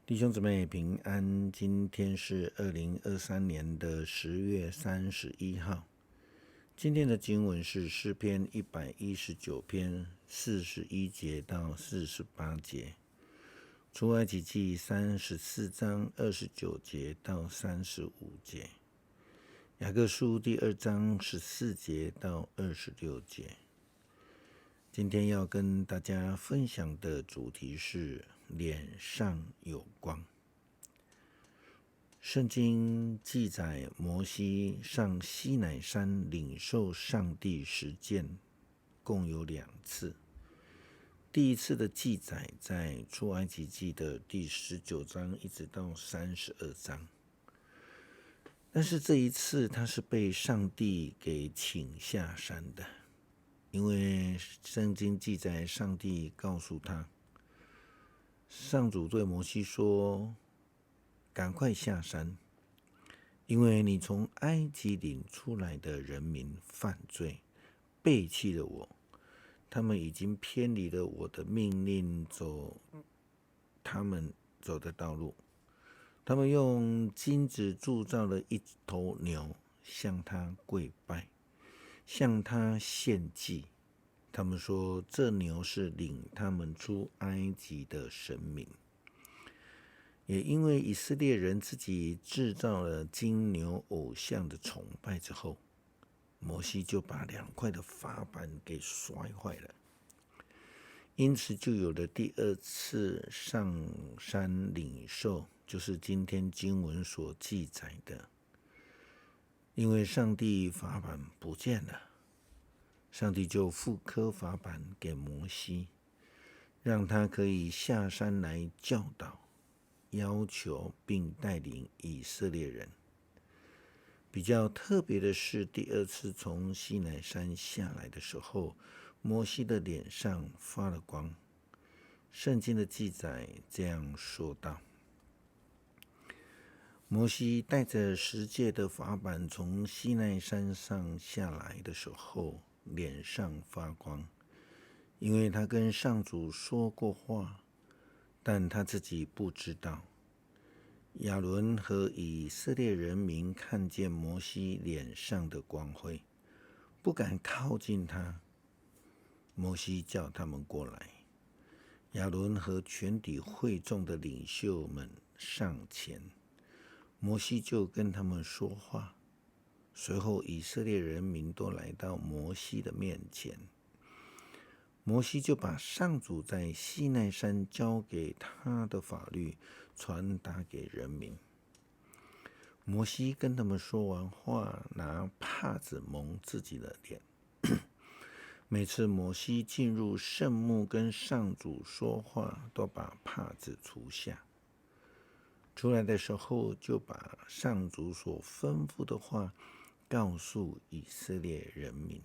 弟兄姊妹平安，今天是2023年的10月31号。今天的经文是诗篇119篇41节到48节，出埃及记34章29节到35节，雅各书第2章14节到26节。今天要跟大家分享的主题是脸上有光。圣经记载摩西上西乃山领受上帝实践共有2次。第一次的记载在出埃及记的第19章一直到32章，但是这一次他是被上帝给请下山的，因为圣经记载上帝告诉他，上主对摩西说，赶快下山，因为你从埃及领出来的人民犯罪，背弃了我，他们已经偏离了我的命令，走他们走的道路。他们用金子铸造了一头牛，向他跪拜，向他献祭。他们说，这牛是领他们出埃及的神明。也因为以色列人自己制造了金牛偶像的崇拜之后，摩西就把2块的法板给摔坏了，因此就有了第2次上山领受，就是今天经文所记载的。因为上帝法板不见了，上帝就复刻法板给摩西，让他可以下山来教导、要求并带领以色列人。比较特别的是，第2次从西乃山下来的时候，摩西的脸上发了光。圣经的记载这样说道：摩西带着10诫的法板从西奈山上下来的时候，脸上发光，因为他跟上主说过话，但他自己不知道。亚伦和以色列人民看见摩西脸上的光辉，不敢靠近他。摩西叫他们过来，亚伦和全体会众的领袖们上前，摩西就跟他们说话。随后以色列人民都来到摩西的面前，摩西就把上主在西奈山交给他的法律传达给人民。摩西跟他们说完话，拿帕子蒙自己的脸。每次摩西进入圣幕跟上主说话，都把帕子除下。出来的时候，就把上主所吩咐的话告诉以色列人民。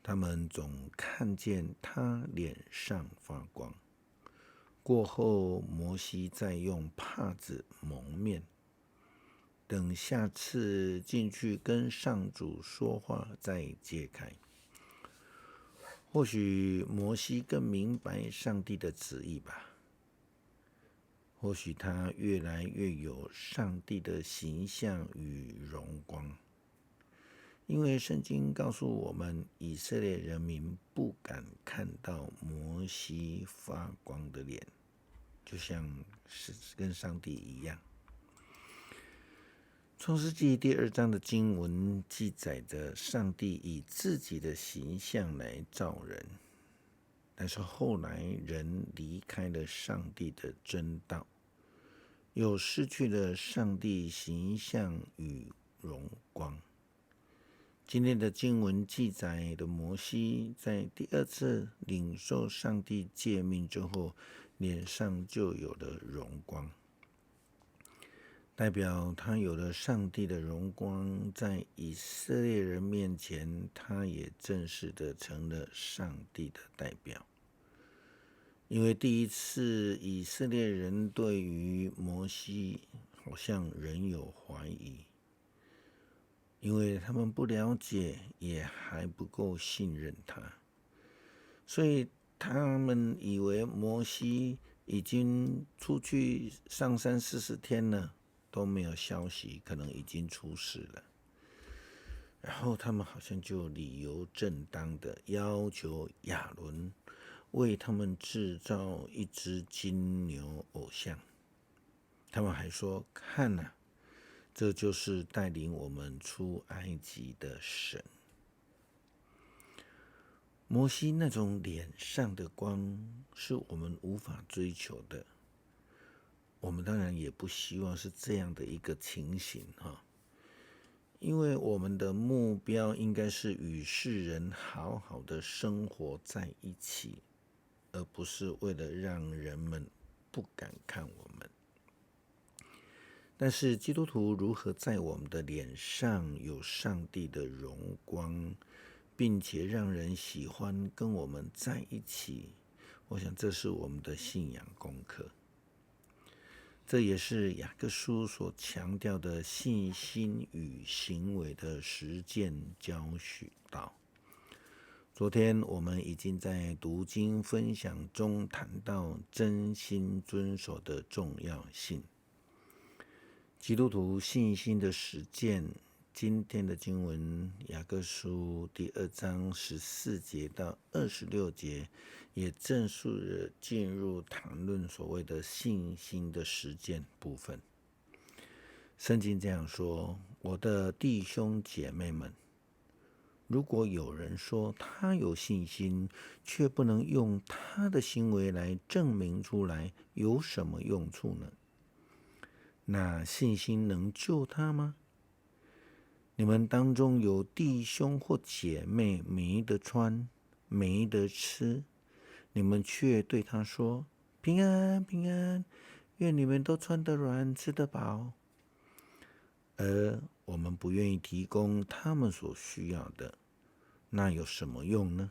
他们总看见他脸上发光。过后，摩西再用帕子蒙面，等下次进去跟上主说话再揭开。或许摩西更明白上帝的旨意吧。或许他越来越有上帝的形象与荣光。因为圣经告诉我们，以色列人民不敢看到摩西发光的脸，就像是跟上帝一样。创世纪第2章的经文记载着上帝以自己的形象来造人，但是后来人离开了上帝的真道，又失去了上帝形象与荣光。今天的经文记载的摩西在第2次领受上帝诫命之后，脸上就有了荣光，代表他有了上帝的荣光，在以色列人面前，他也正式的成了上帝的代表。因为第1次以色列人对于摩西好像仍有怀疑，因为他们不了解，也还不够信任他，所以他们以为摩西已经出去上山40天了，都没有消息，可能已经出事了。然后他们好像就理由正当的要求亚伦为他们制造一只金牛偶像。他们还说：“看啊，这就是带领我们出埃及的神。”摩西那种脸上的光是我们无法追求的，我们当然也不希望是这样的一个情形哈。因为我们的目标应该是与世人好好的生活在一起，而不是为了让人们不敢看我们。但是基督徒如何在我们的脸上有上帝的荣光，并且让人喜欢跟我们在一起，我想这是我们的信仰功课。这也是雅各书所强调的信心与行为的实践教许道。昨天我们已经在读经分享中谈到真心遵守的重要性。基督徒信心的实践，今天的经文雅各书第2章14节到26节，也正式的进入谈论所谓的信心的实践部分。圣经这样说：“我的弟兄姐妹们，如果有人说他有信心，却不能用他的行为来证明出来，有什么用处呢？那信心能救他吗？你们当中有弟兄或姐妹没得穿，没得吃，你们却对他说：平安，平安，愿你们都穿得软，吃得饱。而我们不愿意提供他们所需要的，那有什么用呢？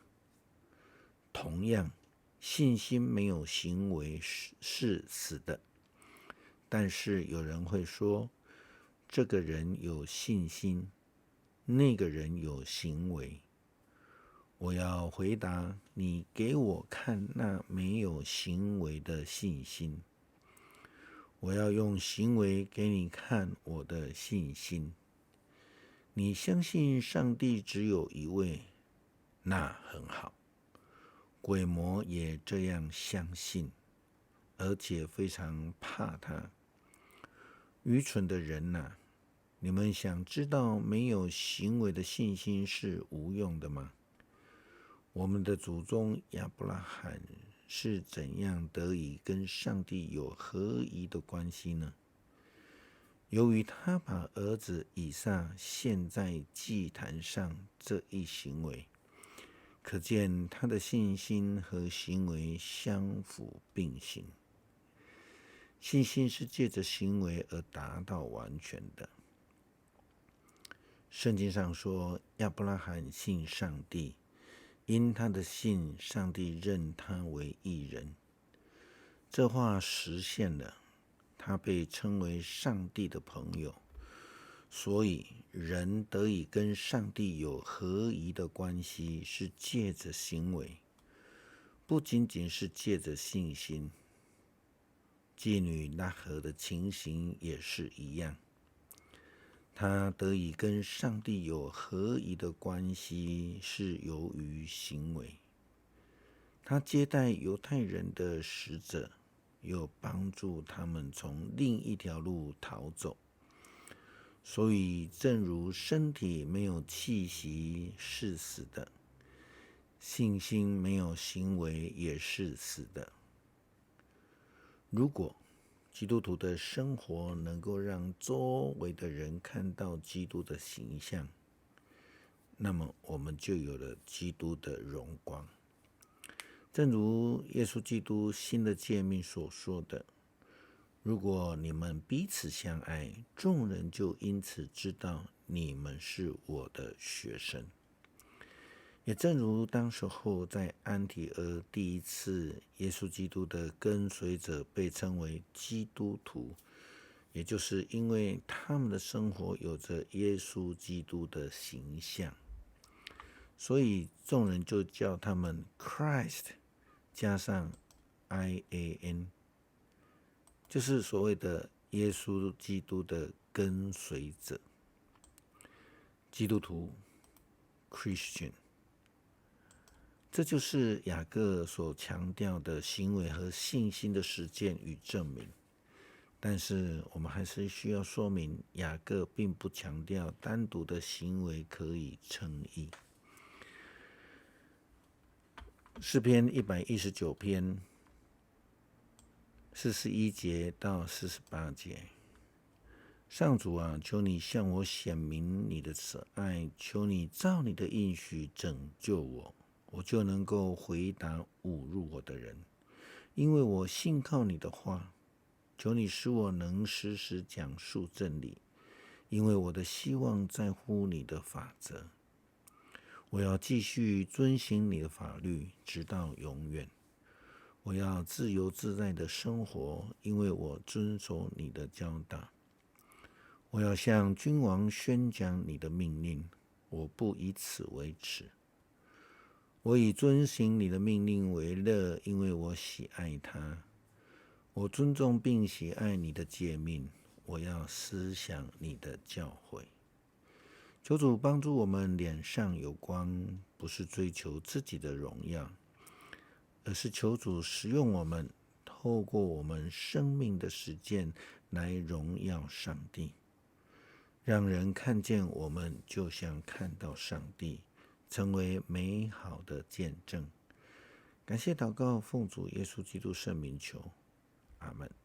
同样，信心没有行为是死的。但是有人会说，这个人有信心，那个人有行为。我要回答，你给我看那没有行为的信心。我要用行为给你看我的信心。你相信上帝只有一位，那很好。鬼魔也这样相信，而且非常怕他。愚蠢的人啊，你们想知道没有行为的信心是无用的吗？我们的祖宗亚伯拉罕是怎样得以跟上帝有合一的关系呢？由于他把儿子以撒献在祭坛上这一行为，可见他的信心和行为相辅并行。信心是借着行为而达到完全的。圣经上说，亚伯拉罕信上帝，因他的信，上帝认他为义人。这话实现了，他被称为上帝的朋友。所以人得以跟上帝有合一的关系，是借着行为，不仅仅是借着信心。妓女拉合的情形也是一样，她得以跟上帝有合一的关系，是由于行为。她接待犹太人的使者，又帮助他们从另一条路逃走。所以，正如身体没有气息是死的，信心没有行为也是死的。如果基督徒的生活能够让周围的人看到基督的形象，那么我们就有了基督的荣光。正如耶稣基督新的诫命所说的，如果你们彼此相爱，众人就因此知道你们是我的学生。也正如当时候在安提阿第一次耶稣基督的跟随者被称为基督徒，也就是因为他们的生活有着耶稣基督的形象，所以众人就叫他们 Christ 加上 IAN 就是所谓的耶稣基督的跟随者，基督徒 Christian。这就是雅各所强调的行为和信心的实践与证明。但是我们还是需要说明，雅各并不强调单独的行为可以称义。诗篇119篇41节到48节，上主啊，求你向我显明你的慈爱，求你照你的应许拯救我，我就能够回答侮辱我的人，因为我信靠你的话。求你使我能时时讲述真理，因为我的希望在乎你的法则。我要继续遵行你的法律，直到永远。我要自由自在的生活，因为我遵守你的教导。我要向君王宣讲你的命令，我不以此为耻。我以遵行你的命令为乐，因为我喜爱它。我尊重并喜爱你的诫命，我要思想你的教诲。求主帮助我们脸上有光，不是追求自己的荣耀，而是求主使用我们，透过我们生命的实践来荣耀上帝，让人看见我们就像看到上帝，成为美好的见证。感谢祷告，奉主耶稣基督圣名求，阿们。